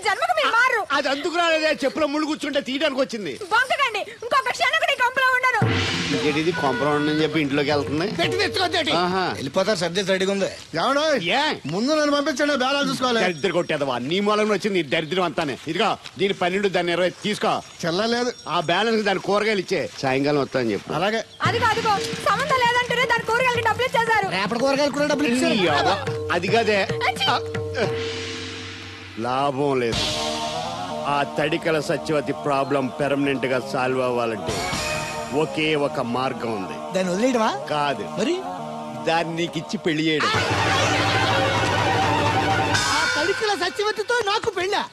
జన్మకు మీరు మారు. అది అందుకు రాలేదే, చెప్పులో ముళ్ళు కూర్చుంటే తీయడానికి వచ్చింది. బంకకండి, ఇంకొక క్షణం కూడా ఈ కంపలో ఉండను. ఇది కొంపలో ఉండని చెప్పి ఇంట్లోకి వెళ్తుంది. పెట్టి తెచ్చుకోండి, వెళ్ళిపోతారు. సర్ది రెడీగా ఉంది. ఎవడో ముందు నన్ను పంపించండి, బేరాలు చూసుకోవాలి. దరిద్ర కొట్టేదవా, నీ మూలంలో వచ్చింది ఈ దరిద్రం అంతానే. ఇదిగో దీని 12 దాన్ని 20 తీసుకో. చెల్లలేదు ఆ బ్యాలెన్స్ దాని కూరగాయలు ఇచ్చే, సాయంకాలం వస్తానని చెప్పు. అలాగే. అదిగో సంబంధం లేదంటేనే దాని కూరగాయలకి డబ్బులు ఇచ్చేశారు. రేపటి కూరగాయలు కూడా డబ్బులు ఇచ్చారు. అది కదే, లాభం లేదు. ఆ తడికల సత్యవతి ప్రాబ్లం పెర్మనెంట్ గా సాల్వ్ అవ్వాలంటే ఒకే ఒక మార్గం ఉంది. దాన్ని వదిలేయడమా? కాదు మరి దాన్ని నీకిచ్చి పెళ్లి చేయడం. ఆ తడికల సత్యవతితో నాకు పెళ్ళా?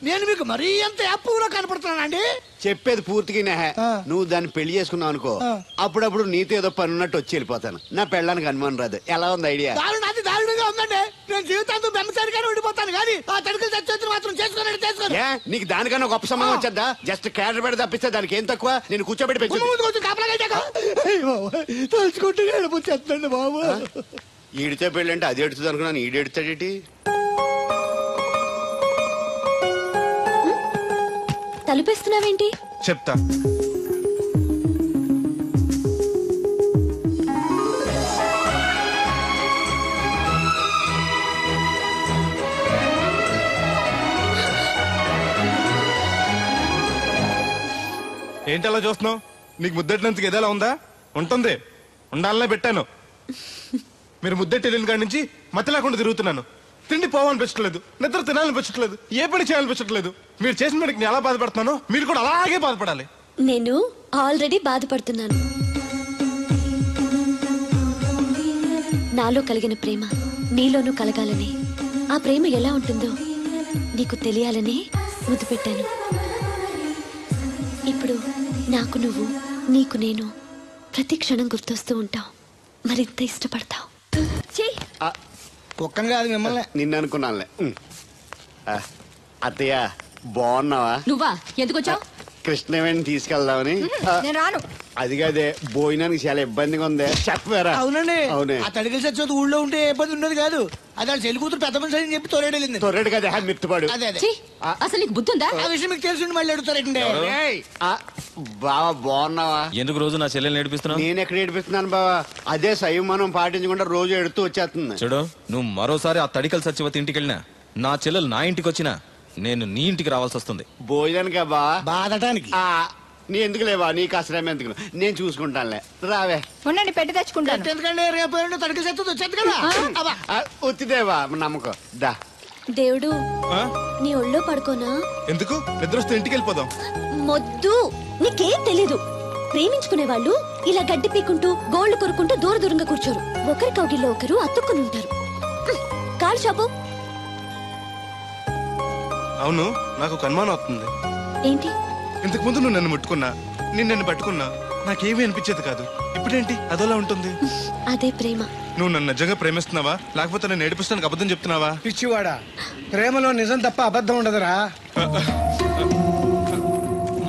నేను మీకు మరీ ఎంత యాప్లో కనపడుతున్నానండి? చెప్పేది పూర్తిగా నువ్వు దాన్ని పెళ్లి చేసుకున్నావు అనుకో, అప్పుడప్పుడు నీతో ఏదో పని ఉన్నట్టు వచ్చి వెళ్ళిపోతాను. నా పెళ్ళడానికి అనుమానం రాదు. ఎలా ఉంది ఐడియా? అది దారుణంగా ఉందండి. నేను జీవితాంతం బెమ్మసారిగానే ఉండిపోతాను కానీ ఆ తడికల సత్యవతిని మాత్రం చేసుకోను. నీకు దానికన్నా గొప్ప సంబంధం వచ్చేద్దా? జస్ట్ క్యాడర్ పెడితే తప్పిస్తే దానికి ఏం తక్కువ? నేను కూర్చోబెట్టి పెంచు. తలుచుకుంటే ఏడిపోతుందండి బాబు. ఈడితే పెళ్ళి అంటే అది ఎడుతుంది అనుకున్నాను, ఈడు ఎడుతాడేటి? తలుపేస్తున్నావేంటి? చెప్తా. ఏంటి అలా చూస్తున్నావు? నీకు ముద్దెట్టినందుకు ఏదైనా ఉందా? ఉంటుంది, ఉండాలనే పెట్టాను. మీరు ముద్దెట్టి వెళ్ళిన కాడి నుంచి మతి లేకుండా తిరుగుతున్నాను. తిండి పోవాలనిపించట్లేదు, నిద్ర తినాలనిపించట్లేదు, ఏ పని చేయాలనిపించట్లేదు. మీరు చేసిన పనికి నేను ఎలా బాధపడుతున్నానో మీరు కూడా అలాగే బాధపడాలి. నేను ఆల్రెడీ బాధపడుతున్నాను. నాలో కలిగిన ప్రేమ నీలోనూ కలగాలని, ఆ ప్రేమ ఎలా ఉంటుందో నీకు తెలియాలని ముద్దు పెట్టాను. ఇప్పుడు నాకు నువ్వు, నీకు నేను ప్రతి క్షణం గుర్తొస్తూ ఉంటావు. మరింత ఇష్టపడతావు. ఒక్కని కాదు మిమ్మల్ని. నిన్ను అనుకున్నానులే. అత్తయ్య బాగున్నావా? నువ్వా? ఎందుకు వచ్చావు? కృష్ణవేణి తీసుకెళ్దామని. నేను రాను. అది కాదే, భోజనానికి చాలా ఇబ్బందిగా ఉంది. చెప్పారా? అవునండి. అవునే. ఆ తడికల సత్యవతి ఊళ్ళో ఉంటే ఏ ఇబ్బంది ఉండదు కాదు. అది వాళ్ళ చెల్లి కూతురు పెద్ద మనిషి అని చెప్పి తోరేడెళ్ళింది. తొర్రెడు కదా, మిత్తుపాడు. అదే అసలు నీకు బుద్ధి ఉందా? ఆ విషయం మీకు తెలిసి మళ్ళీ అడుగుతారండి. బావా బాగున్నావా? ఎందుకు రోజు నా చెల్లెల్ని ఏడిపిస్తున్నావు? నేను ఎక్కడ ఏడిపిస్తున్నాను బావా? అదే సంయమనం పాటించకుండా రోజు ఎడుతూ వచ్చేస్తుంది. చూడు, నువ్వు మరోసారి ఆ తడికల సత్యవతి ఇంటికి వెళ్ళినా, నా చెల్లెలు నా ఇంటికి వచ్చినా నేను నీ ఇంటికి రావాల్సి వస్తుంది. భోజనానికా బావా? బాధటానికి. నీ ఎందుకు లేవా? నీకు అసలు ఎందుకు, నేను చూసుకుంటానులే. రావే. ఉండండి, పెట్టి తెచ్చుకుంటాను. ఎందుకంటే రేపు తడికల సత్యవతి వచ్చేది కదా. వచ్చిదేవా నమ్మకం. దా దేవుడు, నీ ఒళ్ళో పడుకోనా? ఎందుకు? నిద్ర వస్తే ఇంటికి వెళ్ళిపోదాం. మొద్దు, నీకేం తెలీదు. ప్రేమించుకునే వాళ్ళు ఇలా గడ్డి పీకుంటూ గోళ్లు కొరుకుంటూ దూరంగా కూర్చోరు. ఒకరి కౌగిల్లో ఒకరు అతుక్కుని ఉంటారు. కాలు చాపు. అవును, నాకు ఒక అనుమానం అవుతుంది. ఏంటి? ఇంతకు ముందు నువ్వు నన్ను ముట్టుకున్నా, నేను నన్ను పట్టుకున్నా, నాకేమీ అనిపించేది కాదు. ఇప్పుడేంటి అదోలా ఉంటుంది? అదే ప్రేమ. నువ్వు నన్ను నిజంగా ప్రేమిస్తున్నావా, లేకపోతే నన్ను ఏడిపిస్తానికి అబద్ధం చెప్తున్నావా? పిచ్చివాడా, ప్రేమలో నిజం తప్ప అబద్ధం ఉండదురా.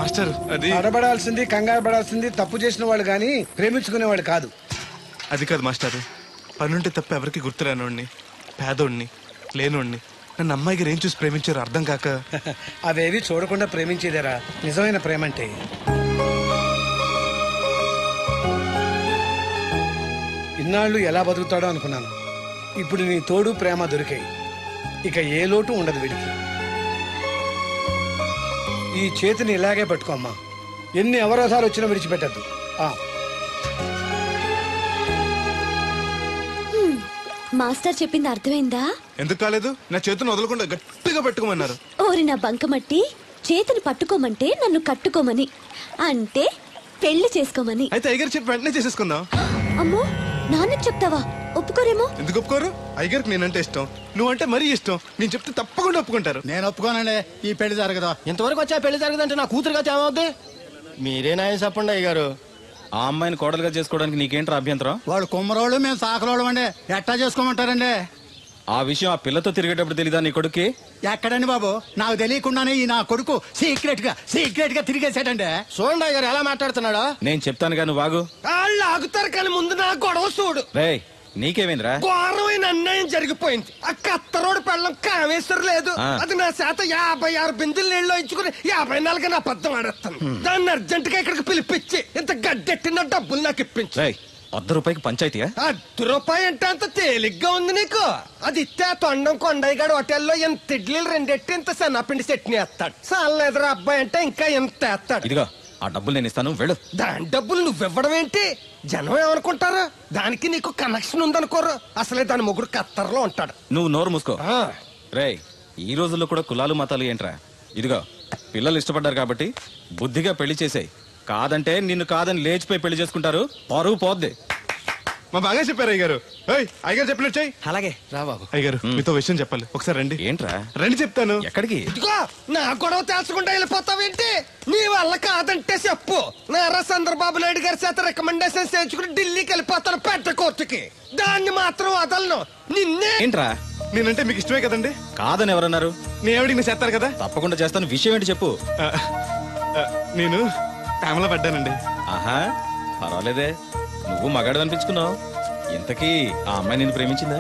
మాస్టర్, అది అడబడాల్సింది, కంగారు పడాల్సింది తప్పు చేసిన వాళ్ళు గాని ప్రేమించుకునేవాడు కాదు. అది కాదు మాస్టర్. పనుంటే తప్ప ఎవరికి గుర్తురానోడిని, పేదోడిని, లేనోడిని నన్ను అమ్మాయి గారు ఏం చూసి ప్రేమించారు అర్థం కాక. అవేవి చూడకుండా ప్రేమించేదేరా నిజమైన ప్రేమ అంటే. ఇన్నాళ్ళు ఎలా బతుకుతాడో అనుకున్నాను. ఇప్పుడు నీ తోడు ప్రేమ దొరికాయి. ఇక ఏ లోటు ఉండదు వీడికి. ఈ చేతిని ఇలాగే పట్టుకోమ్మా. ఎన్ని అవరోధాలు వచ్చినా విడిచిపెట్టద్దు. మాస్టర్ చెప్పింది అర్థమైందా? ఎందుకు కాలేదు? నా చేతిని వదలకుండా గట్టిగా పట్టుకోమన్నారు. ఓరి నా బంకమట్టి, చేతిని పట్టుకోమంటే నన్ను కట్టుకోమని, అంటే పెళ్లి చేసుకోమని. అయితే అయ్యగారు చెప్పి వెంటనే చేసేసుకుందాం. అమ్మో, నాన్నకి చెప్తావా? ఒప్పుకోరేమో. ఎందుకు ఒప్పుకోరు? అయ్యగారికి నేనంటే ఇష్టం, నువ్వంటే మరీ ఇష్టం. నేను చెప్తే తప్పకుండా ఒప్పుకుంటారు. నేను ఒప్పుకోనండి, ఈ పెళ్లి జరగదు. ఇంతవరకు వచ్చా పెళ్లి జరగదంటే నా కూతురుగా ఏమవుద్ది? మీరే నాయం చెప్పండి అయ్యగారు. ఆ అమ్మాయిని కోడలుగా చేసుకోవడానికి నీకేంట్రా అభ్యంతరం? వాడు కుమ్మరోళ్ళు, మేము సాకరోళ్ళు అండి. ఎట్టా చేసుకోమంటారండి? ఆ విషయం ఆ పిల్లతో తిరిగేటప్పుడు తెలీదా నీ కొడుక్కి? ఎక్కడండి బాబు, నాకు తెలియకుండానే ఈ నా కొడుకు సీక్రెట్ గా తిరిగేసాడండి. చూడండి అయ్యారు ఎలా మాట్లాడుతున్నాడా. నేను చెప్తాను కానీ వాగు. వాళ్ళు ఆగుతారు కానీ ముందు నా గొడవ చూడు. రేయ్, నీకేమైందిరా? ఘోరమైన అన్యాయం జరిగిపోయింది. ఆ కత్తరోడు పెళ్ళం కామేశ్వరం లేదు. అది నా చేత 56 బిందులు నీళ్ళు ఇచ్చుకుని 54 నా అబద్ధం ఆడేస్తాను. దాన్ని అర్జెంట్ గా ఇక్కడికి పిలిపించి ఇంత గడ్డెట్టిన డబ్బులు నాకు ఇప్పించు. ₹100 పంచాయతీయా? ₹10 అంటే అంత తేలిగ్గా ఉంది నీకు. అది ఇస్తే ఆ తొండం కొండయ్యగాడు హోటల్లో ఎంత ఇడ్లీలు 2 ఎట్టి ఇంత సన్నపిండి చట్నీ వేస్తాడు. సాల ఎదురు అబ్బాయి అంటే ఇంకా ఎంత వేస్తాడు. ఇదిగో ఆ డబ్బులు నేను ఇస్తాను, వెళ్ళు. దాని డబ్బులు నువ్వివ్వడం ఏంటి? జనం ఏమనుకుంటారు? దానికి నీకు కనెక్షన్ ఉందనుకోరు. అసలే దాని మొగుడు కత్తర్లో ఉంటాడు. నువ్వు నోరు మూసుకో. రేయ్, ఈ రోజుల్లో కూడా కులాలు మతాలు ఏంట్రా? ఇదిగో పిల్లలు ఇష్టపడ్డారు కాబట్టి బుద్ధిగా పెళ్లి చేసాయి. కాదంటే నిన్ను కాదని లేచిపోయి పెళ్లి చేసుకుంటారు, పరువు పోద్ది. మా బాగా చెప్పారు అయ్యగారు. అయ్యగారు చెప్పినట్టు చెయ్యి. అలాగే రా బాబు. అయ్యగారు మీతో విషయం చెప్పాలి, ఒకసారి రండి. ఏంట్రా? రండి చెప్తాను. ఎక్కడికి? ఇదిగో నా గొడవ తెలుసుకుంటా వెళ్ళిపోతావేంటి? నీ వల్ల కాదంటే చెప్పు. నారా చంద్రబాబు నాయుడు గారి చేత రికమెండేషన్ చేయించుకుని ఢిల్లీకి వెళ్ళిపోతాను పెద్ద కోర్టుకి. దాన్ని మాత్రం వదలను. నిన్నే. ఏంట్రా? నేనంటే మీకు ఇష్టమే కదండి. కాదని ఎవరన్నారు? నేను ఎవడికి చేస్తారు కదా. తప్పకుండా చేస్తాను. విషయం ఏంటి చెప్పు. నేను ప్రేమలో పడ్డానండి. ఆహా, పర్వాలేదే, నువ్వు మగాడు అనిపించుకున్నావు. ఇంతకీ ఆ అమ్మాయి నిన్ను ప్రేమించిందా?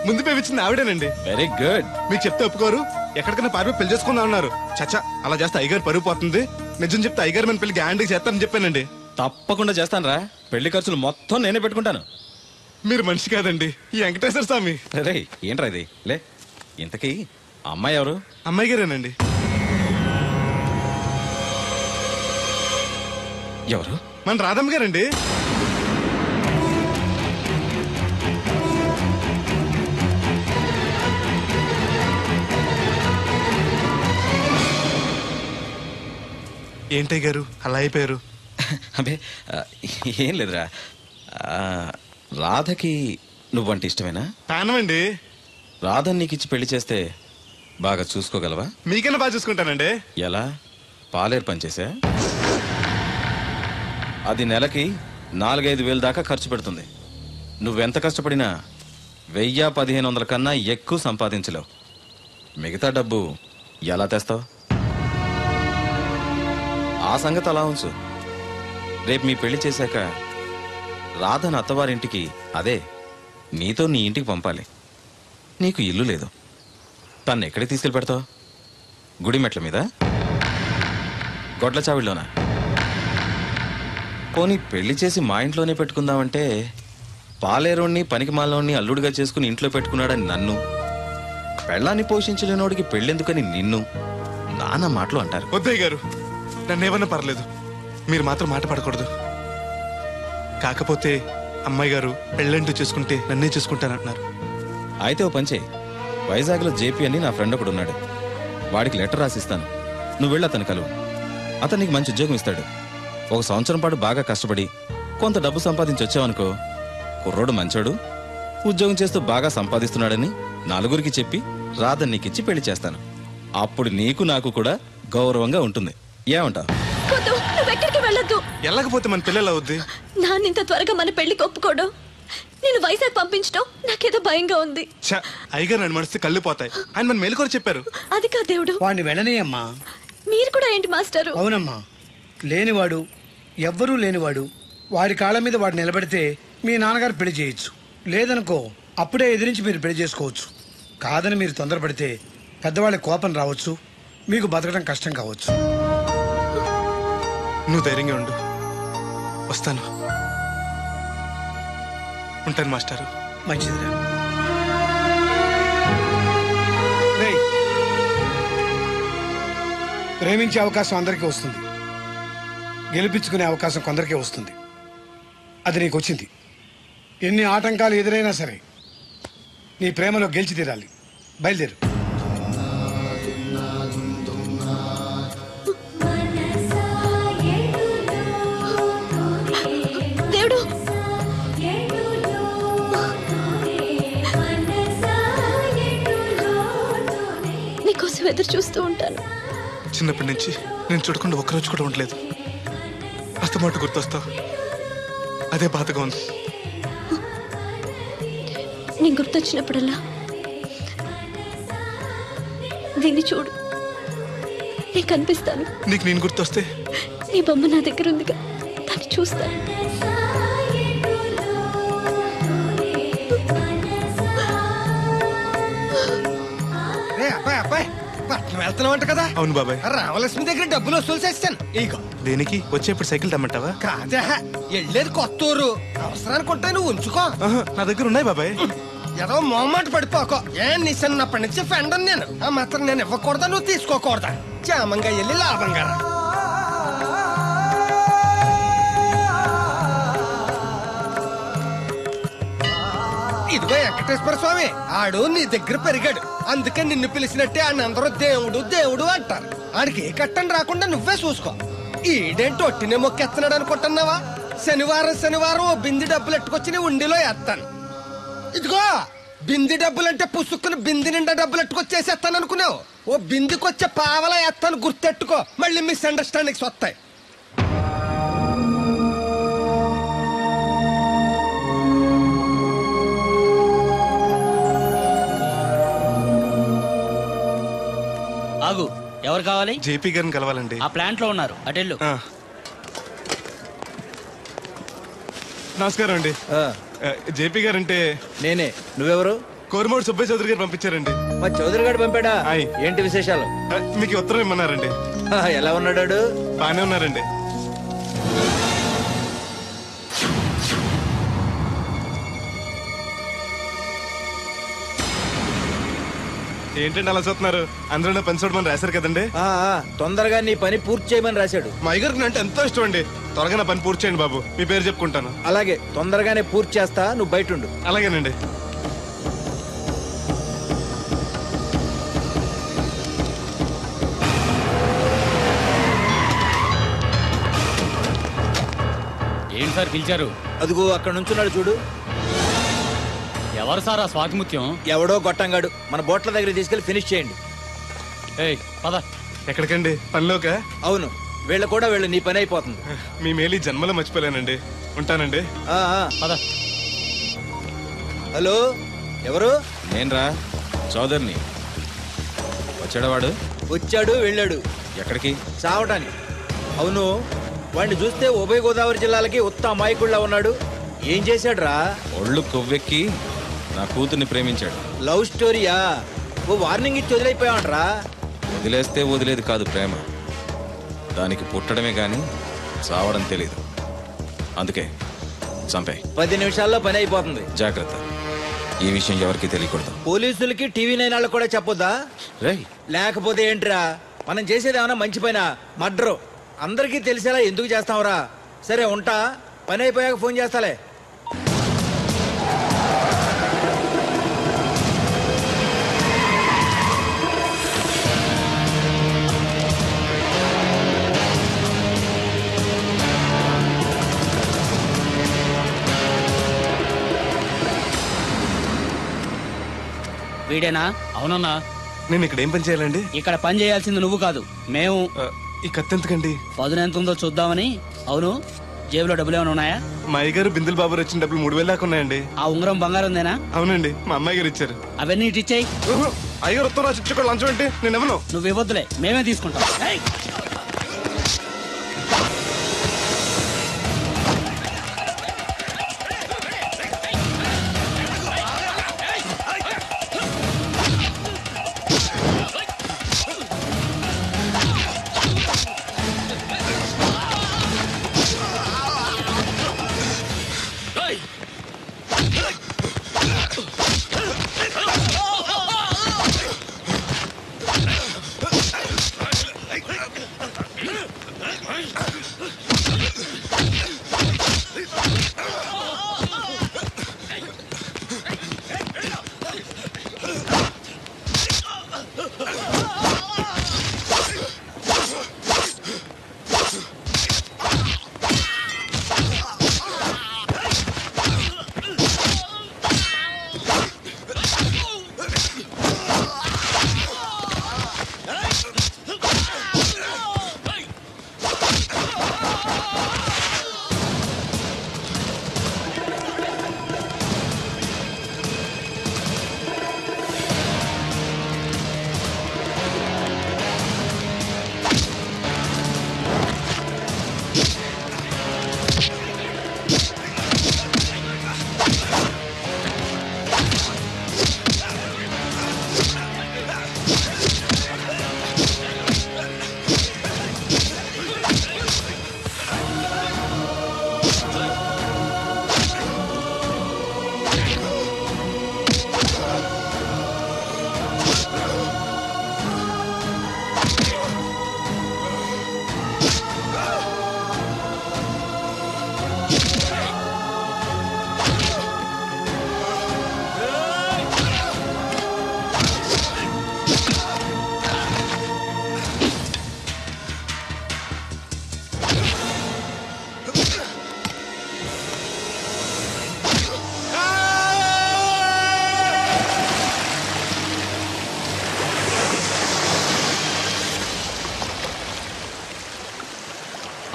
ముందు ప్రేమించింది ఆవిడేనండి. Very good. మీకు చెప్తే ఒప్పుకోరు. ఎక్కడికైనా పారిపోయి పెళ్లి చేసుకుందాం అన్నారు. చచ్చా, అలా చేస్తే అయ్యగారు పరుగు పోతుంది. నిజం చెప్తే అయ్యగారు మన పెళ్లి గ్యాండ్కి చేస్తానని చెప్పానండి. తప్పకుండా చేస్తాను రా. పెళ్లి ఖర్చులు మొత్తం నేనే పెట్టుకుంటాను. మీరు మనిషి కాదండి, ఈ వెంకటేశ్వర స్వామి. రే, ఏంట్రా ఇది? లే, ఇంతకీ ఆ అమ్మాయి ఎవరు? అమ్మాయి గారేనండి. ఎవరు? మన రాధమ్మ గారండి. ఏంటయ్య గారు అలా అయిపోయారు? అబే ఏం లేదురా. రాధకి నువ్వంటే ఇష్టమేనా? ప్రాణమండి. రాధని నీకు ఇచ్చి పెళ్లి చేస్తే బాగా చూసుకోగలవా? మీకన్నా బాగా చూసుకుంటానండి. ఎలా? పాలేరు పనిచేసా? అది నెలకి 4-5 వేలు దాకా ఖర్చు పెడుతుంది. నువ్వెంత కష్టపడినా 1000-1500 కన్నా ఎక్కువ సంపాదించలేవు. మిగతా డబ్బు ఎలా తెస్తావు? ఆ సంగతి అలా ఉంచు. రేపు మీ పెళ్లి చేశాక రాధను అత్తవారింటికి, అదే నీతో నీ ఇంటికి పంపాలి. నీకు ఇల్లు లేదు. తను ఎక్కడికి తీసుకెళ్ళి పెడతావు? గుడి మెట్ల మీద? గొడ్ల చావిడిలోనా? పోనీ పెళ్లి చేసి మా ఇంట్లోనే పెట్టుకుందామంటే పాలేరోణ్ణి పనికి మాలోని అల్లుడిగా చేసుకుని ఇంట్లో పెట్టుకున్నాడని నన్ను, పెళ్ళాన్ని పోషించలేనోడికి పెళ్ళెందుకని నిన్ను నానా మాటలు అంటారు. వద్దయ్య గారు, నన్నేమన్నా పర్లేదు, మీరు మాత్రం మాట పడకూడదు. కాకపోతే అమ్మాయి గారు పెళ్ళంటూ చేసుకుంటే నన్నే చేసుకుంటానంటున్నారు. అయితే ఓ పంచే, వైజాగ్లో జేపీ అని నా ఫ్రెండ్ ఒకడు ఉన్నాడు. వాడికి లెటర్ రాసిస్తాను. నువ్వు వెళ్ళి అతను కలువు. అతను నీకు మంచి ఉద్యోగం ఇస్తాడు. 1 సంవత్సరం పాటు బాగా కష్టపడి కొంత డబ్బు సంపాదించి వచ్చావనుకో, కుర్రోడు మంచోడు, ఉద్యోగం చేస్తూ బాగా సంపాదిస్తున్నాడని నలుగురికి చెప్పి రాధని నీకిచ్చి పెళ్లి చేస్తాను. అప్పుడు నీకు నాకు కూడా గౌరవంగా ఉంటుంది. ఏమంటావు? నువ్వెక్కడికి వెళ్ళొద్దు. వెళ్ళకపోతే మన పిల్లలు అవుద్ది. నాన్నింత త్వరగా మన పెళ్లికి ఒప్పుకోవడం, నేను వైజాగ్ పంపించడం నాకేదో భయంగా ఉంది. అయ్యగారు నన్ను మనసు కళ్ళు పోతాయి. ఆయన మన మేలు కూడా చెప్పారు. అది కాదు దేవుడు. వాడిని వెళ్ళనీయమ్మా. మీరు కూడా ఏంటి మాస్టరు? అవునమ్మా, లేనివాడు, ఎవ్వరూ లేనివాడు, వాడి కాళ్ళ మీద వాడు నిలబడితే మీ నాన్నగారు పెళ్లి చేయొచ్చు. లేదనుకో, అప్పుడే ఎదిరించి మీరు పెళ్లి చేసుకోవచ్చు. కాదని మీరు తొందరపడితే పెద్దవాళ్ళ కోపం రావచ్చు, మీకు బతకడం కష్టం కావచ్చు. నువ్వు ధైర్యంగా ఉండు, వస్తాను. ఉంటాను మాస్టారు. మంచిదిరా. ప్రేమించే అవకాశం అందరికీ వస్తుంది, గెలిపించుకునే అవకాశం కొందరికే వస్తుంది. అది నీకు వచ్చింది. ఎన్ని ఆటంకాలు ఎదురైనా సరే నీ ప్రేమలో గెలిచి తీరాలి. బయలుదేరు. దేవుడు, నీకోసం ఎదురు చూస్తూ ఉంటాను. చిన్నప్పటి నుంచి నేను చూడకుండా ఒక్కరోజు కూడా ఉండలేదు. అస్తమాట గుర్తొస్తావు, అదే బాధగా ఉంది. నేను గుర్తొచ్చినప్పుడల్లా దీన్ని చూడు, నేను కనిపిస్తాను. నీకు నేను గుర్తొస్తే? నీ బొమ్మ నా దగ్గర ఉందిగా, దాన్ని చూస్తాను. పట్నం వెళ్తున్నావంట కదా? అవును బాబాయ్. రామలక్ష్మి దగ్గర డబ్బులు వసూలు చేస్తాను. ఇగో. దేనికి? వచ్చేప్పుడు సైకిల్ తెమ్మంటావా? కాదే, వెళ్ళేది కొత్త ఊరు, అవసరానికి ఉంటాయి, నువ్వు ఉంచుకో. నా దగ్గర ఉన్నాయి బాబాయ్. ఏదో మొహమాట పడిపోకో. నీ చిన్నప్పటి నుంచి ఫ్రెండ్ నేను. ఆ మాత్రం నేను ఇవ్వకూడదా, నువ్వు తీసుకోకూడదా? క్షేమంగా వెళ్ళి లాభంగా రా. ఇదిగో వెంకటేశ్వర స్వామి, ఆడు నీ దగ్గర పెరిగాడు, అందుకే నిన్ను పిలిచినట్టే ఆయన అందరూ దేవుడు దేవుడు అంటారు. ఆడికి ఏ కట్టం రాకుండా నువ్వే చూసుకో. ఈడేంటి ఒట్టినే మొక్కెత్తనాడు అనుకుంటున్నావా? శనివారం శనివారం ఓ బింది డబ్బులు ఎట్టుకొచ్చి నీ ఉండిలో వేస్తాను. ఇదిగో బింది డబ్బులంటే పుసుక్కుని బింది నిండా డబ్బులు ఎట్టుకొచ్చేసేస్తాను అనుకున్నావు. ఓ బిందికొచ్చే పావలా వేస్తాను, గుర్తెట్టుకో. మళ్ళీ మిస్అండర్స్టాండింగ్స్ వస్తాయి. ఆగు, ఎవరు కావాలి? జేపీ గారిని కలవాలండి. ఆ ప్లాంట్ లో ఉన్నారు, అటెళ్ళు. నమస్కారం అండి. జేపీ గారు అంటే నేనే. నువ్వెవరు? కోరమూడు సుబ్బయ్య చౌదరి గారు పంపించారండి. మా చౌదరి గారు పంపాడా? ఏంటి విశేషాలు? మీకు ఉత్తరం ఇమ్మన్నారండి. ఎలా ఉన్నాడు? బానే ఉన్నారండి. ఏంటండి అలా చూస్తున్నారు? అందరూ పని చూడమని రాశారు కదండి. తొందరగా నీ పని పూర్తి చేయమని రాశాడు. మా అయ్యగారికి అంటే ఎంతో ఇష్టం అండి. త్వరగా నా పని పూర్తి చేయండి బాబు, మీ పేరు చెప్పుకుంటాను. అలాగే, తొందరగానే పూర్తి చేస్తా, నువ్వు బయట ఉండు. అలాగేనండి. ఏంటి సార్ పిలిచారు? అదిగో అక్కడ నుంచున్నాడు చూడు. ఎవరు సార్ ఆ స్వాతిముత్యం? ఎవడో గొట్టంగాడు. మన బోట్ల దగ్గర తీసుకెళ్లి ఫినిష్ చేయండి. పద. ఎక్కడికండి? పనిలోక? అవును, వీళ్ళ కూడా వీళ్ళు, నీ పని అయిపోతుంది. మీ మేలు జన్మలో మర్చిపోలేనండి. ఉంటానండి. పద. హలో, ఎవరు? నేనరా, చౌదరిని. వచ్చాడవాడు? వచ్చాడు, వెళ్ళాడు. ఎక్కడికి? చావటానికి. అవును, వాడిని చూస్తే ఉభయ గోదావరి జిల్లాలకి ఉత్త అమాయకుడిలా ఉన్నాడు. ఏం చేశాడు రా? ఒళ్ళు కొవ్వెక్కి నా కూతుర్ని ప్రేమించాడు. లవ్ స్టోరీయా? ఓ వార్నింగ్ ఇచ్చి వదిలైపోయామంటరా? వదిలేస్తే వదిలేది కాదు ప్రేమ, దానికి పుట్టడమే గాని చావడం తెలీదు. అందుకే చంపే. 10 నిమిషాల్లో పని అయిపోతుంది. జాగ్రత్త, ఈ విషయం ఎవరికి తెలియకూడదు. పోలీసులకి టీవీ 9 వాళ్ళకి కూడా చెప్పొద్దా? లేకపోతే ఏంట్రా, మనం చేసేది ఏమన్నా మంచి పైన మర్డరు అందరికీ తెలిసేలా ఎందుకు చేస్తాంరా? సరే ఉంటా, పని అయిపోయాక ఫోన్ చేస్తాలే. వీడేనా? అవునన్నా. నేను ఇక్కడ ఏం పని చేయాలండి? ఇక్కడ పని చేయాల్సింది నువ్వు కాదు, మేము. ఈ కత్తి ఎంతకండి? పదును ఎంత ఉందో చూద్దామని. అవును, జేబులో డబ్బులు ఏమైనా ఉన్నాయా? మా అయ్యగారు బిందులు బాబు వచ్చిన డబ్బులు 3000 దాకా ఉన్నాయండి. ఆ ఉంగరం బంగారం ఉందేనా? అవునండి, మా అమ్మాయి గారు ఇచ్చారు. అవన్నీ ఇటు ఇచ్చేయి. అయ్యగారు ఉత్తరం రాసి ఇచ్చుకో, లంచం ఏంటి? నేను ఇవ్వను. నువ్వు ఇవ్వద్దులే, మేమే తీసుకుంటాం.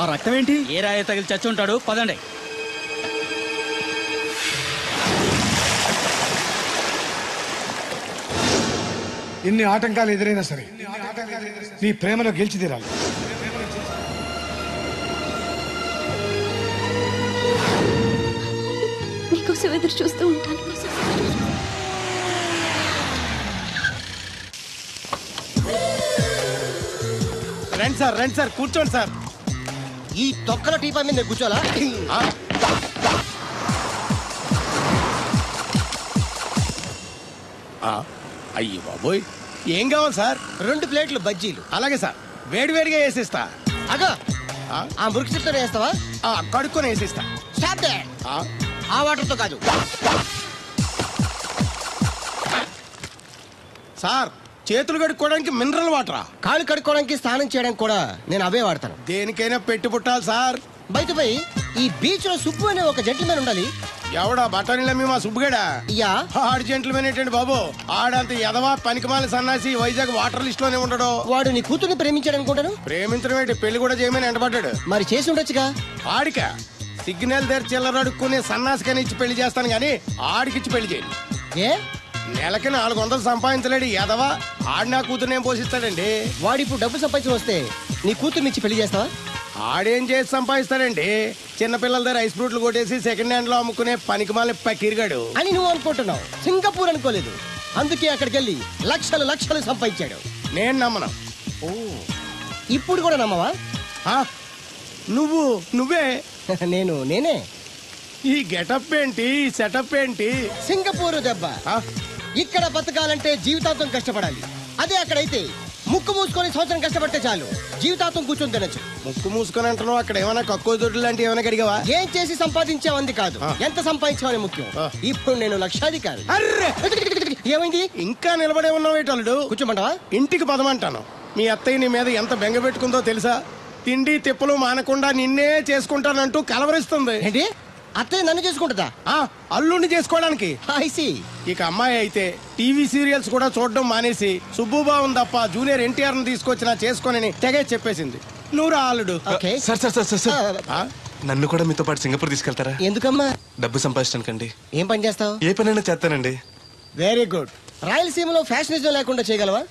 ఆ రక్తం ఏంటి? ఏ రాయ తగిలి చచ్చి ఉంటాడు. పదండి. ఇన్ని ఆటంకాలు ఎదురైనా సరే నీ ప్రేమలో గెలిచి తీరాలి. నీకోసం ఎదురు చూస్తూ ఉంటాను. రండి సార్ కూర్చోండి సార్. ఈ తొక్కల టీపా మీద నేను కూర్చోాలా? అయ్యి బాబోయ్, ఏం కావాలి సార్? 2 ప్లేట్లు బజ్జీలు. అలాగే సార్, వేడివేడిగా వేసిస్తా. అగో ఆ మురికి చెప్తా వేస్తావా? కడుక్కొని వేసిస్తా. Stop they. ఆ వాటర్తో కాదు సార్, చేతులు కడుక్కోవడానికి మినరల్ వాటరా? కాళ్ళు కడుక్కోవడానికి స్నానం చేయడానికి కూడా నేను అవే వాడతాను. దేనికైనా పెట్టి పుట్టాలి సార్. బయటపై ఈ బీచ్ లో సుబ్బు అనే ఒక జెంటిల్మెన్ ఉండాలి. ఎవడా బఠానీలమ్మి మా సుబ్బుగడా? యా. ఆడు జెంటిల్మెన్ ఏంటండి బాబు? ఆడంత ఎదవా పనికిమాల సన్నాసి వైజాగ్ వాటర్ లిస్ట్ లోనే ఉండడు. వాడు నీ కూతుర్ని ప్రేమించాడు అనుకుంటాను. ప్రేమించడం ఏంటి, పెళ్లి కూడా చేయమని ఎంటబడ్డాడు. మరి చేసి ఉండొచ్చుగా. ఆడిక సిగ్నల్ దగ్గర చిల్లర అడుక్కునే సన్నాసికని ఇచ్చి పెళ్లి చేస్తాను గానీ ఆడికిచ్చి పెళ్లి చేయండి. ఏ నెలకి 400 సంపాదించలేడు ఎదవా. ఆడి నా కూతురునేం పోషిస్తాడండి? వాడిప్పుడు డబ్బు సంపాదించి వస్తే నీ కూతుర్ని ఇచ్చి పెళ్లి చేస్తావా? ఆడేం చేసి సంపాదిస్తాడండి? చిన్నపిల్లల దగ్గర ఐస్ ఫ్రూట్లు కొట్టేసి సెకండ్ హ్యాండ్ లో అమ్ముకునే పనికిమాల పకీర్గాడు అని నువ్వు అనుకుంటున్నావు. సింగపూర్ అనుకోలేదు. అందుకే అక్కడికి వెళ్ళి లక్షలు సంపాదించాడు. నేను నమ్మను. ఓ, ఇప్పుడు కూడా నమ్మవా? నువ్వే నేనే. ఈ గెటప్ ఏంటి, ఈ సెటప్ ఏంటి? సింగపూర్ దెబ్బ. ఇక్కడ బతకాలంటే జీవితాంతం కష్టపడాలి. అదే అక్కడైతే ముక్కు మూసుకొని సంవత్సరం కష్టపడితే చాలు, జీవితాంతం కూర్చొని తినచ్చు. ముక్కు మూసుకొని అంటున్నావు, అక్కడ ఏమైనా కక్కువ దొడ్లు లాంటి ఏమైనా కడిగావా? ఏం చేసి సంపాదించావంది కాదు, ఎంత సంపాదించావని ముఖ్యం. ఇప్పుడు నేను లక్షాధికారి. ఏమైంది? ఇంకా నిలబడే ఉన్నావు ఏటల్లుడు? కూర్చోమంటావా? ఇంటికి పదమంటాను. మీ అత్తయ్య నీ మీద ఎంత బెంగ పెట్టుకుందో తెలుసా? తిండి తిప్పలు మానకుండా నిన్నే చేసుకుంటానంటూ కలవరిస్తుంది. ఏంటి? అత్తయ్య నన్ను చేసుకుంటుందా? అల్లుడిని చేసుకోవడానికి. ఇక అమ్మాయి అయితే టీవీ సీరియల్స్ కూడా చూడడం మానేసి సుబ్బుబాబు తప్ప జూనియర్ ఎన్టీఆర్ ని తీసుకొచ్చిన చేసుకొని తెగే చెప్పేసింది. నువ్వు రా అల్లుడు. సార్ నన్ను కూడా మీతో పాటు సింగపూర్ తీసుకెళ్తారా? ఎందుకమ్మా? డబ్బు సంపాదించడానికండి. ఏం పని చేస్తావు? ఏ పనైనా చేస్తానండి. Very good. రాయలసీమలో ఫ్యాషనిజం లేకుండా చేయగలవా?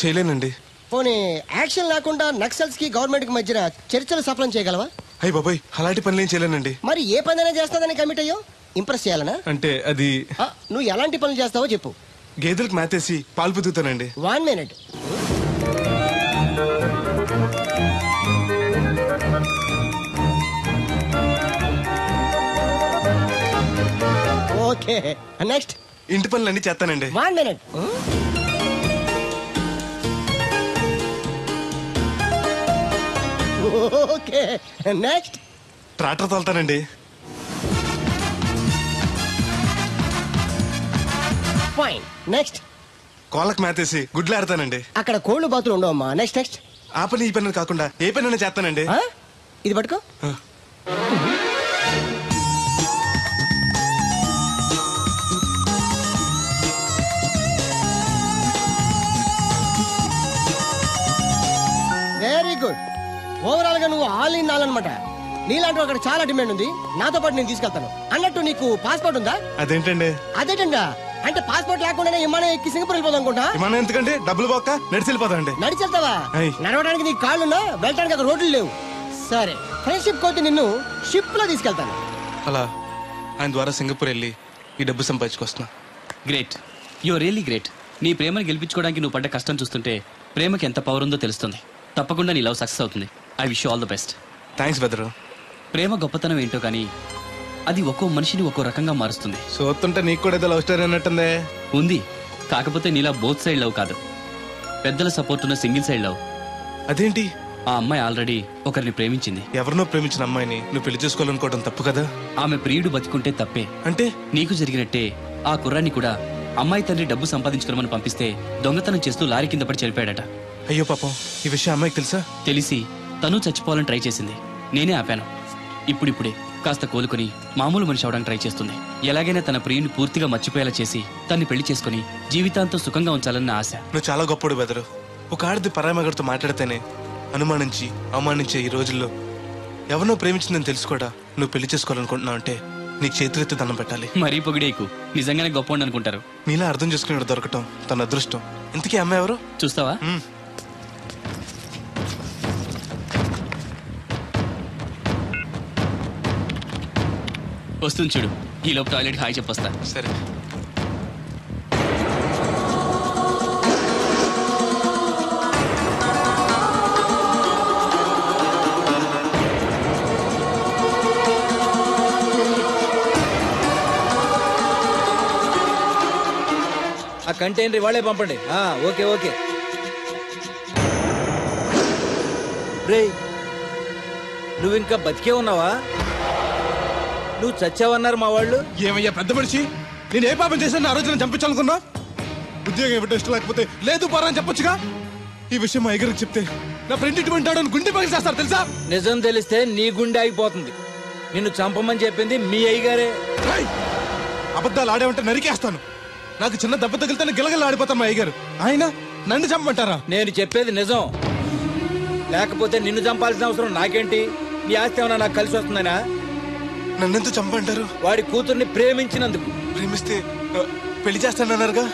చేయలేనండి. పోనీ యాక్షన్ లేకుండా నక్సల్స్ కి గవర్నమెంట్ కి మధ్యన చర్చలు సఫలం చేయగలవా? అయ్యి బాబాయ్, అలాంటి పనులు ఏం చేయలేనండి. మరి ఏ పనైనా చేస్తాదని కమిట్ అయ్యో? ఇంప్రెస్ చేయాలనా? అంటే అది నువ్వు ఎలాంటి పనులు చేస్తావో చెప్పు. గేదెలకు మేతేసి పాలు పుదుగుతానండి. 1 minute. Okay, next. ఇంటి పనులన్నీ చేస్తానండి. 1 minute. Okay, next. ట్రాక్టర్ తోలుతానండి. Fine, next. కోళ్ళకు మేతేసి గుడ్లు ఆడతానండి. అక్కడ కోళ్ళు బాతులు ఉండవమ్మా. నెక్స్ట్. ఆ పని ఈ పని కాకుండా ఏ పని చేస్తానండి. ఇది పట్టుకో. Very good. ఓవరాల్ గా నువ్వు ఆల్ ఇన్ ఆల్ అనమాట. నీలాంటి అక్కడ చాలా డిమాండ్ ఉంది. నాతో పాటు నేను తీసుకెళ్తాను. అన్నట్టు నీకు పాస్పోర్ట్ ఉందా? అదేంటండి? అదేంటా అంటే పాస్పోర్ట్ లేకుండానే విమానం ఎక్కి సింగపూర్ వెళ్ళిపోదాం అనుకుంటా. విమానం ఎందుకంటే డబ్బులు పోక నడిచి వెళ్ళిపోతాండి. నడిచి వెళ్తావా? నడవడానికి నీకు కాళ్ళున్నా, వెళ్ళడానికి అక్కడ రోడ్లు లేవు. సరే, ఫ్రెండ్షిప్ కోతి నిన్ను షిప్ లో తీసుకెళ్తాను. అలా ఆయన ద్వారా సింగపూర్ వెళ్ళి ఈ డబ్బు సంపాదించుకొస్తున్నా. Great, you really great. నీ ప్రేమను గెలిపించుకోవడానికి నువ్వు పడ్డ కష్టం చూస్తుంటే ప్రేమకి ఎంత పవర్ ఉందో తెలుస్తుంది. తప్పకుండా నీ లవ్ సక్సెస్ అవుతుంది. I wish you all the best. Thanks బెదరు. ప్రేమ గొప్పతనం ఏంటో కానీ అది ఒక్కో మనిషిని ఒక్కో రకంగా మారుస్తుంది. చూస్తుంటే నీకు కూడా ఏదో లవ్ స్టోరీ అన్నట్టుందే. ఉంది, కాకపోతే నీలా బోత్ సైడ్ లవ్ కాదు, పెద్దల సపోర్ట్ ఉన్న సింగిల్ సైడ్ లవ్. అదేంటి? ఆ అమ్మాయి ఆల్రెడీ ఒకరిని ప్రేమించింది. ఎవరినో ప్రేమించిన అమ్మాయిని నువ్వు పెళ్లి చేసుకోవాలనుకోవడం తప్పు కదా? ఆమె ప్రియుడు బతికుంటే తప్పే. అంటే నీకు జరిగినట్టే ఆ కుర్రాన్ని కూడా అమ్మాయి తండ్రి డబ్బు సంపాదించుకోమని పంపిస్తే దొంగతనం చేస్తూ లారీ కింద పడి చనిపోయాడట. అయ్యో పాపం, ఈ విషయం అమ్మాయికి తెలుసా? తెలిసి తను చచ్చిపోవాలని ట్రై చేసింది. నేనే ఆపాను. ఇప్పుడిప్పుడే కాస్త కోలుకుని మామూలు మనిషి అవడానికి ట్రై చేస్తుంది. ఎలాగైనా తన ప్రియుని పూర్తిగా మర్చిపోయేలా చేసి తన్ని పెళ్లి చేసుకుని జీవితాంతం సుఖంగా ఉంచాలన్న ఆశ. నువ్వు చాలా గొప్పడు బెదరు. ఒక ఆడది పరాయి మగడితో మాట్లాడితేనే అనుమానించి అవమానించే ఈ రోజుల్లో ఎవరినో ప్రేమించిందని తెలుసు కూడా నువ్వు పెళ్లి చేసుకోవాలనుకుంటున్నావు అంటే నీకు చేతులెత్తి దండం పెట్టాలి. మరీ పొగిడేకు, నిజంగానే గొప్ప అనుకుంటారు. నీలా అర్థం చేసుకునే దొరకటం తన అదృష్టం. ఇంతకీ అమ్మాయి ఎవరు చూస్తావా? వస్తుంది చూడు. ఈ లోపు టాయిలెట్ హాయ్ చెప్పొస్తా. సరే. ఆ కంటైనర్ వాళ్ళే పంపండి. Okay okay. రేయ్, నువ్వు ఇంకా బతికే ఉన్నావా? నువ్వు చచ్చావన్నారు మా వాళ్ళు. ఏమయ్యా పెద్ద మనిషి, నేను ఏ పాపం చేశాను ఆ రోజు నేను చంపించాలనుకున్నా? ఉద్యోగం ఇవ్వడం ఇష్టం లేకపోతే లేదు పోరా అని చెప్పొచ్చుగా. ఈ విషయం మా అయ్యగారికి చెప్తే నా ఫ్రెండ్ ఇటువంటి వాడు గుండె పగిలి చేస్తారు తెలుసా? నిజం తెలిస్తే నీ గుండె ఆగిపోతుంది. నిన్ను చంపమని చెప్పింది మీ అయ్యగారే. అబద్ధాలు ఆడేమంటే నరికేస్తాను. నాకు చిన్న దెబ్బ తగిలితే గిలగల ఆడిపోతాను మా అయ్యగారు. ఆయన నన్ను చంపమంటారా? నేను చెప్పేది నిజం. లేకపోతే నిన్ను చంపాల్సిన అవసరం నాకేంటి? నీ ఆస్తి ఏమన్నా నాకు కలిసి వస్తుందనా? నన్నెంత చంపంటారు? వాడి కూతుర్ని ప్రేమించినందుకు. ప్రేమిస్తే పెళ్లి చేస్తానన్నారుగా,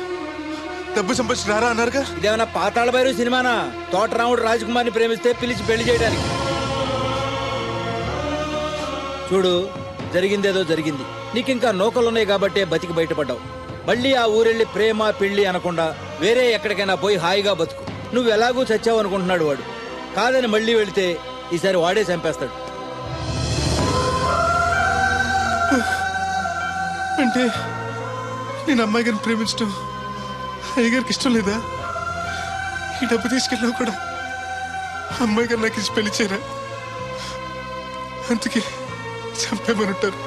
డబ్బు సంపాదించి రారా అన్నారుగా. ఇదేమన్నా పాతాళ భైరవ సినిమానా? తోటరాముడు రాజకుమార్ని ప్రేమిస్తే పిలిచి పెళ్లి చేయడానికి. చూడు, జరిగిందేదో జరిగింది. నీకింకా నౌకలున్నాయి కాబట్టే బతికి బయటపడ్డావు. మళ్ళీ ఆ ఊరెళ్ళి ప్రేమ పెళ్లి అనకుండా వేరే ఎక్కడికైనా పోయి హాయిగా బతుకు. నువ్వు ఎలాగూ చచ్చావు అనుకుంటున్నాడు వాడు. కాదని మళ్ళీ వెళితే ఈసారి వాడే చంపేస్తాడు. అంటే నేను అమ్మాయి గారిని ప్రేమించడం అయ్యగారికి ఇష్టం లేదా? ఈ డబ్బు తీసుకెళ్ళావు కూడా అమ్మాయి గారు నాకు ఇచ్చి పెళ్లి చేయరా? అందుకే చంపేమని ఉంటారు.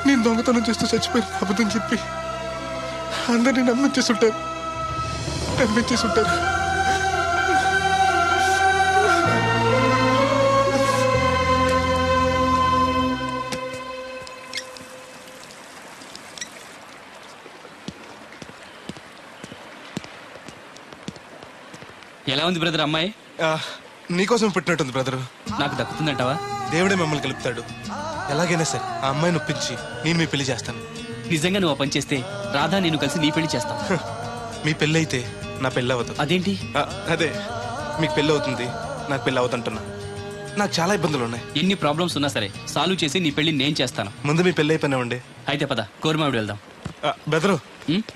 నేను దొంగతనం చేస్తూ చచ్చిపోయిన అబద్ధం చెప్పి అందరినీ నమ్మించేస్తుంటారు. ఎలా ఉంది బ్రదర్ అమ్మాయి? నీకోసం పెట్టినట్టుంది బ్రదరు. నాకు దక్కుతుందంటావా? దేవుడే మిమ్మల్ని కలుపుతాడు. ఎలాగైనా సరే ఆ అమ్మాయిని ఒప్పించి నేను మీ పెళ్లి చేస్తాను. నిజంగా నువ్వు పని చేస్తే రాధా నేను కలిసి నీ పెళ్లి చేస్తాం. మీ పెళ్లి అయితే నా పెళ్లి అవుతుంది. అదేంటి? అదే, మీకు పెళ్లి అవుతుంది, నాకు పెళ్లి అవుతుంటున్నా. నాకు చాలా ఇబ్బందులు ఉన్నాయి. ఎన్ని ప్రాబ్లమ్స్ ఉన్నా సరే సాల్వ్ చేసి నీ పెళ్లి నేను చేస్తాను. ముందు మీ పెళ్లి అయిపోయినామండి. అయితే పద కోరమావిడి వెళ్దాం. బెదరు,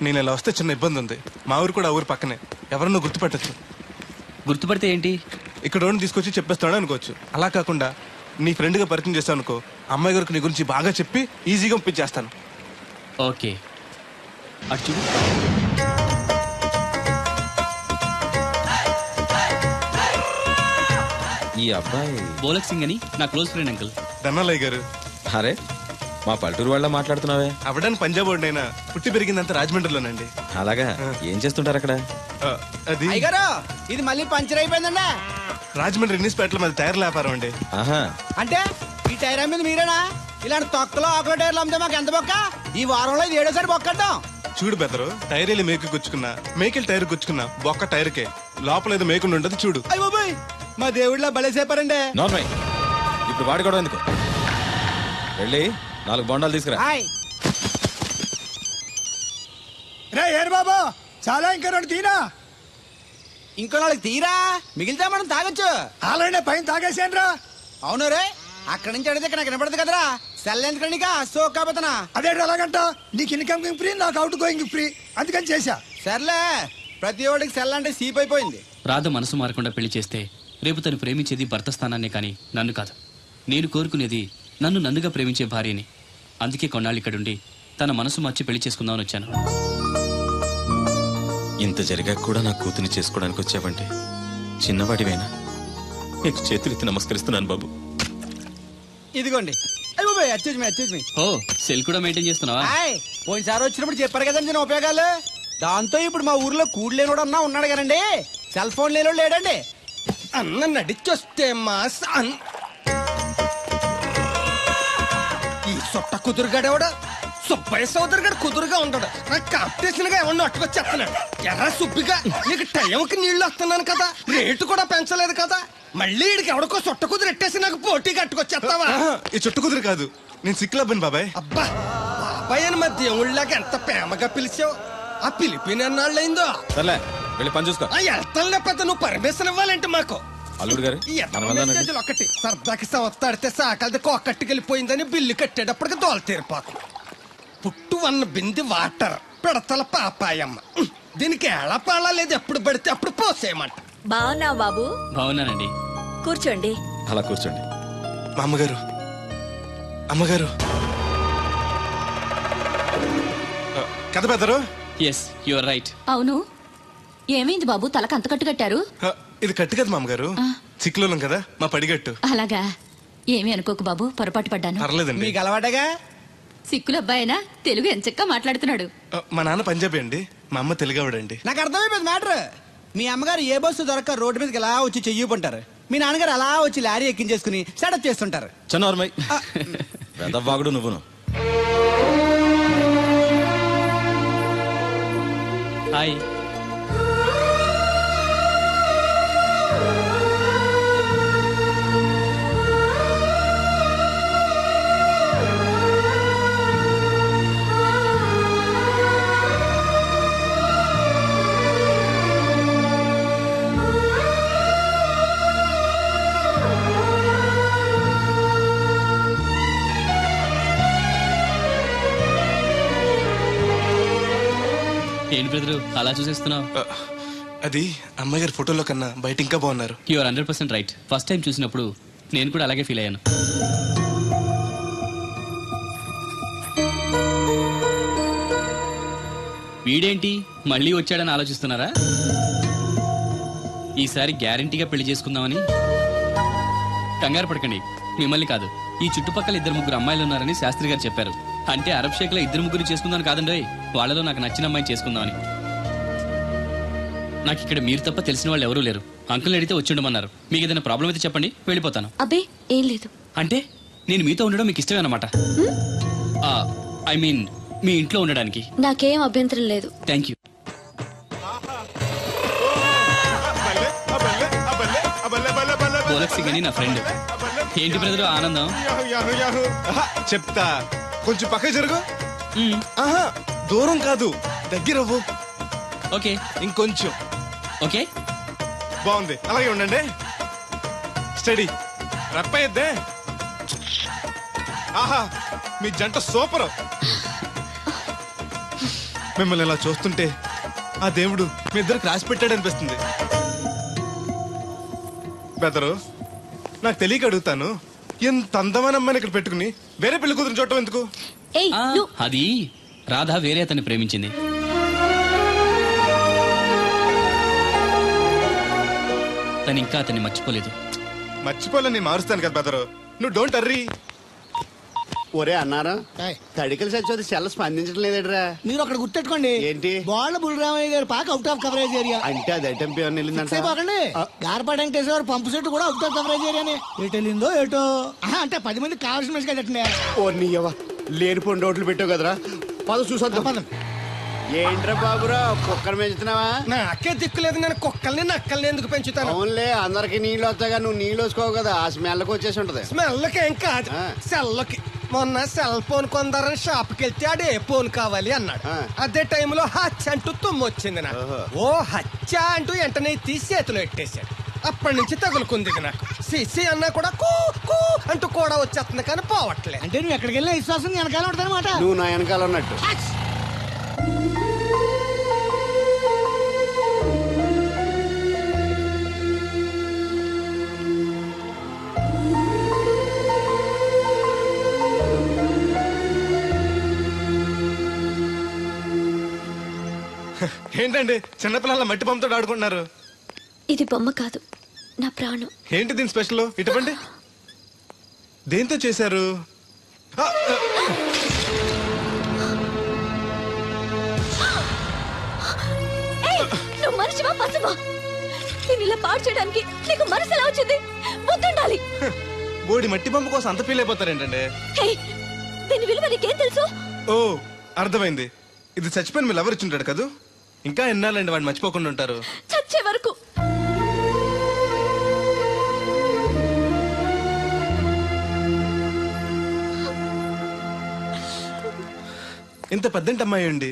నేను ఇలా వస్తే చిన్న ఇబ్బంది ఉంది. మా ఊరు కూడా ఆ ఊరు పక్కనే. ఎవరన్నా గుర్తుపట్టచ్చు. గుర్తుపడితే ఏంటి? ఇక్కడ తీసుకొచ్చి చెప్పేస్తాడు అనుకోవచ్చు. అలా కాకుండా నీ ఫ్రెండ్గా పరిచయం చేస్తాను అనుకో, అమ్మాయి గారికి నీ గురించి బాగా చెప్పి ఈజీగా పంపించేస్తాను. ఓకే, అటు చూడు. ఈ అబ్బాయి బోలక్ సింగ్ అని నా క్లోజ్ ఫ్రెండ్ అంకుల్. ధనాలయ్య గారు. అరే, మా పల్లెటూరు వాళ్ళ మాట్లాడుతున్నావే? అవడానికి పంజాబ్ వాడినైనా పుట్టి పెరిగిందంతా రాజమండ్రిలోనండి. అలాగా? ఏం చేస్తుంటారు అక్కడ? అది ఇది మళ్ళీ పంచర్ అయిపోయిందండి. రాజమండ్రి ఇన్నిస్పేటలో మాది టైర్ల వ్యాపారం అండి. అంటే ఈ టైర్ మీద మీరేనా? ఇలాంటి తొక్కలో ఆకుల టైర్లు అమ్మితే మాకు ఎంత బొక్క? ఈ వారంలో ఇది 7వ బొక్కడ్డాం. చూడు బెదరు, టైర్ వెళ్ళి మేకు గుచ్చుకున్నా, మేకెళ్ళి టైర్ గుచ్చుకున్నా, బొక్క టైర్కే. లోపల ఏదో మేకుండా ఉండదు చూడు. అయ్య బాబాయ్, మా దేవుడిలా బలేసేపారండి. ఇప్పుడు వాడు కూడా ఎందుకు? వెళ్ళి 4 బొండాలు తీసుకురా. రే ఏరు బాబా, చాలా ఇంకా 2 తీరా. ఇంకో 4 తీరా, మిగిలితే మనం తాగొచ్చు. ఆల్రెడీ పైన తాగేసాను రా. అవును రే, అక్కడి నుంచి అడిగితే ఇక్కడ నాకు వినపడదు కదరా. సెల్ ఎందుకండి సో కాబోతున్నా. అదే అలాగంట, నీకు ఇన్కమ్ ఫ్రీ, నాకు అవుట్ గోయింగ్ ఫ్రీ, అందుకని చేశా. సర్లే, ప్రతి ఒడికి సెల్ అంటే సీప్ అయిపోయింది. రాధ మనసు మారకుండా పెళ్లి చేస్తే రేపు తను ప్రేమించేది భర్త స్థానాన్నే కానీ నన్ను కాదు. నేను కోరుకునేది నన్ను నన్నుగా ప్రేమించే భార్యని. అందుకే కొన్నాళ్ళు ఇక్కడుండి తన మనసు మార్చి పెళ్లి చేసుకుందామని వచ్చాను. ఇంత జరిగాక కూడా నా కూతుని చేసుకోవడానికి వచ్చావంటే చిన్నవాడివేనా? నీకు చేతులెత్తి నమస్కరిస్తున్నాను బాబు. ఇదిగోండి. ఓ, సెల్ కూడా మెయింటైన్ చేస్తున్నావా? పోయినసారి వచ్చినప్పుడు చెప్పారు కదండి నేను ఉపయోగాలు. దాంతో ఇప్పుడు మా ఊర్లో కూడలేనోడు అన్నా ఉన్నాడు కదండి, సెల్ ఫోన్ లేనోడు లేడండి. అన్న నడిచొస్తే ఈ సొట్ట కుదురుగాడేవాడు సుబ్బయ్య సోదరు గారు కుదురుగా ఉంటాడు. నాకు కాంపిటీషన్ గా ఏమన్నా అట్టుకొచ్చేస్తున్నాడు. ఎర్ర సుబ్బిగా నీకు టైంకి నీళ్లు వస్తున్నాను కదా, రేటు కూడా పెంచలేదు కదా. మళ్ళీ ఇడికి ఎవడికో చుట్ట కుదిరెట్టేసి నాకు పోటీ కట్టుకొచ్చేస్తావా? ఈ చుట్టు కుదురు కాదు, నేను సిక్కులబ్బాను బాబాయ్. అబ్బా బాబాయ్ అని మా దేవుళ్ళకి ఎంత ప్రేమగా పిలిచావు. ఆ పిలిపిన ఎన్నాళ్ళైందో. సర్లే వెళ్ళి పని చూసుకో. వెళ్తానులే పెద్ద, నువ్వు పర్మిషన్ ఇవ్వాలంటే మాకు. అల్లుడు గారు మెసేజ్లు ఒకటి సరదాకి సంవత్సరాడితే సాకలది కోకట్టుకెళ్ళిపోయిందని బిల్లు కట్టేటప్పటికి దోల తీరిపోతుంది. పుట్టు వన్న బింది వాటర్ పిడతల పాపాయమ్మ. దీనికి ఎలా పాడలేదు, ఎప్పుడు పడితే అప్పుడు పోసేయమంట. బాగున్నా బాబు? బాగున్నానండి. కూర్చోండి. అలా కూర్చోండి. మా అమ్మగారు, అమ్మగారు కథ పెద్దరు. Yes you are right. అవును, ఏమైంది బాబు తలకు అంత కట్టు కట్టారు? ఇది కట్టు కదా మా అమ్మగారు, చిక్కులోలం కదా మా పడిగట్టు. అలాగా, ఏమీ అనుకోకు బాబు, పొరపాటు పడ్డాను. పర్లేదండి. మీకు అలవాటగా. సిక్కుల అబ్బాయినా తెలుగు ఎంచక్కా మాట్లాడుతున్నాడు. మా నాన్న పంజాబీ అండి, మా అమ్మ తెలుగావిడండి. నాకు అర్థమైపోయింది మ్యాటర్. మీ అమ్మగారు ఏ బస్సు దొరక్క రోడ్డు మీదకి ఎలా వచ్చి చెయ్యిపుంటారు, మీ నాన్నగారు అలా వచ్చి లారీ ఎక్కించేసుకుని సెటప్ చేస్తుంటారు. చన్నోర్మై వెదవ్వాగుడు నువ్వును. హాయ్. ఏంటి బ్రదరు అలా చూసేస్తున్నావు? అది అమ్మగారి ఫోటోలో కన్నా బయట ఇంకా బాగున్నారు. You are 100% right. First time చూసినప్పుడు నేను కూడా అలాగే ఫీల్ అయ్యాను. వీడేంటి మళ్ళీ వచ్చాడని ఆలోచిస్తున్నారా? ఈసారి గ్యారంటీగా పెళ్లి చేసుకుందామని. కంగారు పడకండి, మిమ్మల్ని కాదు, ఈ చుట్టుపక్కల 2-3 అమ్మాయిలు ఉన్నారని శాస్త్రి గారు చెప్పారు. అంటే అరబ్ షేక్ లో 2-3 చేసుకుందాం కాదండి, వాళ్ళలో నాకు నచ్చిన అమ్మాయిని చేసుకుందామని. నాకు ఇక్కడ మీరు తప్ప తెలిసిన వాళ్ళు ఎవరూ లేరు. అంకుల్ అడిగితే వచ్చి ఉండమన్నారు. మీకు ఏదైనా ప్రాబ్లం అయితే చెప్పండి, వెళ్ళిపోతాను. అబ్బే ఏం లేదు. అంటే నేను మీతో ఉండడం మీకు ఇష్టమే అన్నమాట. ఐ మీన్ మీ ఇంట్లో ఉండడానికి నాకేం అభ్యంతరం లేదు. Thank you. బోలక్ సింగ్ అని నా ఫ్రెండ్. ఏంటి బ్రదర్ ఆనందం? చెప్తా, కొంచెం పక్క జరుగు. దూరం కాదు, దగ్గర అవ్వు. ఓకే, ఇంకొంచెం. ఓకే, బాగుంది, అలాగే ఉండండి. స్టడీ రప్పయ్యద్దే. ఆహా, మీ జంట సూపర్. మిమ్మల్ని ఇలా చూస్తుంటే ఆ దేవుడు మీ ఇద్దరికి రాసి పెట్టాడు అనిపిస్తుంది. బెదరు, నాకు తెలియక అడుగుతాను, ఎంత అందమైన అమ్మాయిని ఇక్కడ పెట్టుకుని వేరే పెళ్లి కూతురు చూడటం ఎందుకు? అది రాధ వేరే అతన్ని ప్రేమించింది. తను ఇంకా అతన్ని మర్చిపోలేదు. మర్చిపోలేని మారుస్తాను కదా బెదరు, నువ్వు డోంట్ అర్రీ. ఒరే అన్నారా, తడికలు చచ్చి సెల్ స్పందించడం లేదట్రా. మీరు అక్కడ గుర్తెట్టుకోండి, ఏంటి బాళ్ళ బుల్రామయ్య గారు పాక అవుట్ ఆఫ్ కవరేజ్ ఏరియా. అంటే అది ఐటమ్ వెళ్ళిందంటే గార్పాడు వెంకటేశ్వర పంపు సెట్ కూడా అవుట్ ఆఫ్ కవరేజ్ ఏరియానే. ఎటు వెళ్ళిందో ఏటో. అంటే 10 మంది కావాల్సిన మనిషి కదండి. ఓ నీయవ్వ, లేనిపోయిన రోడ్లు పెట్టావు కదరా. పద చూసొద్దాం. ఏంట్రా బాబురా, కుక్కర్ పెంచుతున్నావా? నాకే దిక్కులేదు, నేను కుక్కల్ని నక్కల్ని ఎందుకు పెంచుతాను? అవునులే, అందరికి నీళ్ళు వస్తాగా, నువ్వు నీళ్ళు వేసుకోవు కదా, ఆ స్మెల్కి వచ్చేసి ఉంటది. స్మెల్కి ఏం కాదు, సెల్కి. మొన్న సెల్ ఫోన్ కొందరని షాప్కి వెళ్తే ఆడే ఫోన్ కావాలి అన్నాడు. అదే టైంలో హచ్చ అంటూ తుమ్మొచ్చింది నాకు. ఓ హచ్చ అంటూ వెంటనే తీసి చేతిలో ఎట్టేశాడు. అప్పటి నుంచి తగులుకుంది నాకు. సిసి అన్నా కూడా కూ కూ అంటూ కూడా వచ్చేస్తుంది కానీ పోవట్లేదు. అంటే నువ్వు ఎక్కడికి వెళ్ళినా విశ్వాసం వెనకాల ఉంటుందన్నమాట. నువ్వు నా వెనకాల ఉన్నట్టు. ఏంటండి చిన్నపిల్లల మట్టి బొమ్మతో ఆడుకుంటున్నారు? ఇది బొమ్మ కాదు, నా ప్రాణం. ఏంటి దీని స్పెషల్? ఇటువంటి దేంతో చేశారు? నువ్వు మనిషివా పశువా? నేను ఇలా పాడు చేయడానికి నీకు మనసు ఎలా వచ్చింది? బుద్ధుండాలి. బోడి మట్టి బొమ్మ కోసం అంత ఫీల్ అయిపోతారేంటండి? దీని విలువ నీకేం తెలుసు? ఓ అర్థమైంది, ఇది చచ్చిపోయిన మీ లవర్ ఇచ్చుంటాడు కదా. ఇంకా ఎన్నాళ్ళండి వాడిని మర్చిపోకుండా ఉంటారు? చచ్చే వరకు. ఇంత పెద్దంటి అమ్మాయి అండి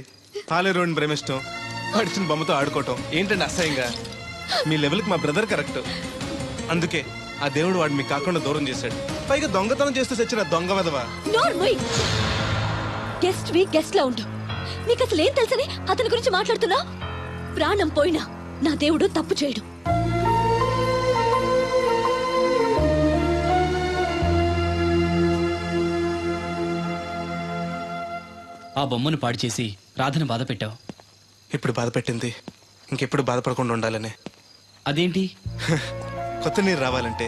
పాలేరోని ప్రేమిష్టం పడిచిన బొమ్మతో ఆడుకోవటం ఏంటండి అసహ్యంగా? మీ లెవెల్కి మా బ్రదర్ కరెక్ట్. అందుకే ఆ దేవుడు వాడు మీకు కాకుండా దూరం చేశాడు. పైగా దొంగతనం చేస్తూ చచ్చిన దొంగ వెధవా. గెస్ట్ వి గెస్ట్ లా ఉంటావు. నీకు అసలు ఏం తెలుసని అతని గురించి మాట్లాడుతున్నా? ప్రాణం పోయినా నా దేవుడు తప్పు చేయడు. ఆ బొమ్మను పాడు చేసి రాధను బాధ పెట్టావు. ఇప్పుడు బాధ పెట్టింది ఇంకెప్పుడు బాధపడకుండా ఉండాలనే. అదేంటి? కొత్త నీరు రావాలంటే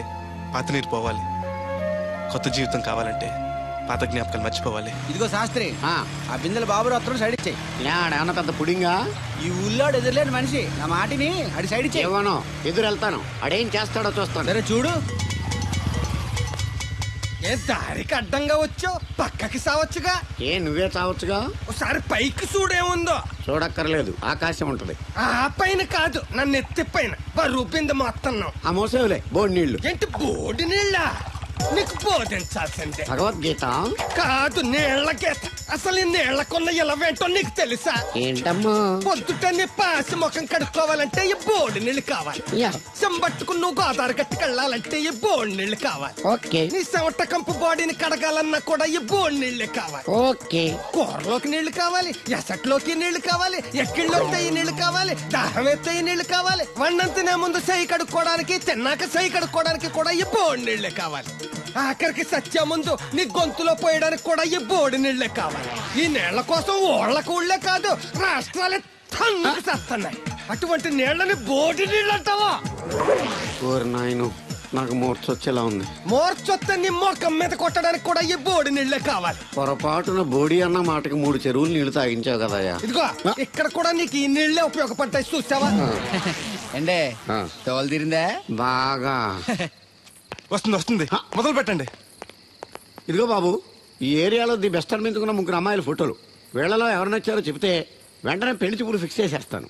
పాత నీరు పోవాలి. కొత్త జీవితం కావాలంటే పాత జ్ఞాపకాలు మర్చిపోవాలి. ఇదిగో శాస్త్రి, ఆ బిందెల బాబు అత్తరు సైడ్ ఇచ్చేయి. ఏమన్నా పెద్ద పుడింగా? ఈ ఊళ్ళో ఎదురులేని మనిషి నా మాటిని అడి సైడ్ ఇచ్చేయి. ఏమనో ఎదురు వెళ్తాను, అడేం చేస్తాడో చూస్తాను. సరే చూడు. ఏ దారికి అడ్డంగా వచ్చావు? పక్కకి సావచ్చుగా. ఏ నువ్వే చావచ్చుగా. ఒకసారి పైకి చూడేముందో. చూడక్కర్లేదు, ఆకాశం ఉంటది. ఆ పైన కాదు, నన్ను ఎత్తి పైన రూపింది మొత్తం. ఆ మోసేవులే బోడి నీళ్లు. ఏంటి బోడి నీళ్ళ? నీకు బోధించాల్సిందే. భగవద్గీత కాదు, నీళ్ల గీత. అసలు ఈ నీళ్లకున్న ఇలవేంటో నీకు తెలుసా? ఏంటమ్మా? పొద్దుట నీ పాసి ముఖం కడుక్కోవాలంటే ఈ బోడి నీళ్లు కావాలి. చెంబట్టుకుని నువ్వు గోదావరి గట్టుకు వెళ్ళాలంటే ఈ బోడి నీళ్లు కావాలి. ఓకే. నీ చెమట కంపు బాడీని కడగాలన్నా కూడా ఈ బోడి నీళ్లే కావాలి. ఓకే. కూరలోకి నీళ్లు కావాలి, ఎసట్లోకి నీళ్లు కావాలి, ఎక్కిళ్ళొస్తే ఈ నీళ్లు కావాలి, దాహం ఎత్తే ఈ నీళ్లు కావాలి. వండంతినే ముందు సై కడుక్కోవడానికి, తిన్నాక సై కడుక్కోవడానికి కూడా ఈ బోడి నీళ్లే కావాలి. ఆఖరికి సత్య ముందు నీ గొంతులో పోయడానికి కూడా ఈ బోడి నీళ్లే కావాలి. ఈ నీళ్ల కోసం ఓళ్లకు ఊళ్ళే కాదు, రాష్ట్రాలే తన్నుకు చేస్తున్నాయి. అటువంటి నీళ్లని బోడి నీళ్ళు అంటావా? నాయను, నాకు మూర్చొచ్చేలా ఉంది. మోర్చొత్తే నీ మొఖం మీద కొట్టడానికి కూడా ఈ బోడి నీళ్లే కావాలి. పొరపాటున బోడి అన్న మాటకి 3 చెరువులు నీళ్లు తాగించావు కదయ్యా. ఇదిగో ఇక్కడ కూడా నీకు ఈ నీళ్లే ఉపయోగపడతాయి, చూసావా? అంటే తోలు తీరిందా? బాగా వస్తుంది వస్తుంది, మొదలు పెట్టండి. ఇదిగో బాబు, ఈ ఏరియాలో ది బెస్ట్ అనిపించుకున్న 3 అమ్మాయిల ఫోటోలు. వీళ్ళలో ఎవరు నచ్చారో చెప్తే వెంటనే పెళ్లి చూపులు ఫిక్స్ చేసేస్తాను.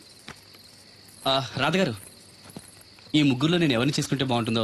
రాధగారు, ఈ ముగ్గురులో నేను ఎవరిని చేసుకుంటే బాగుంటుందో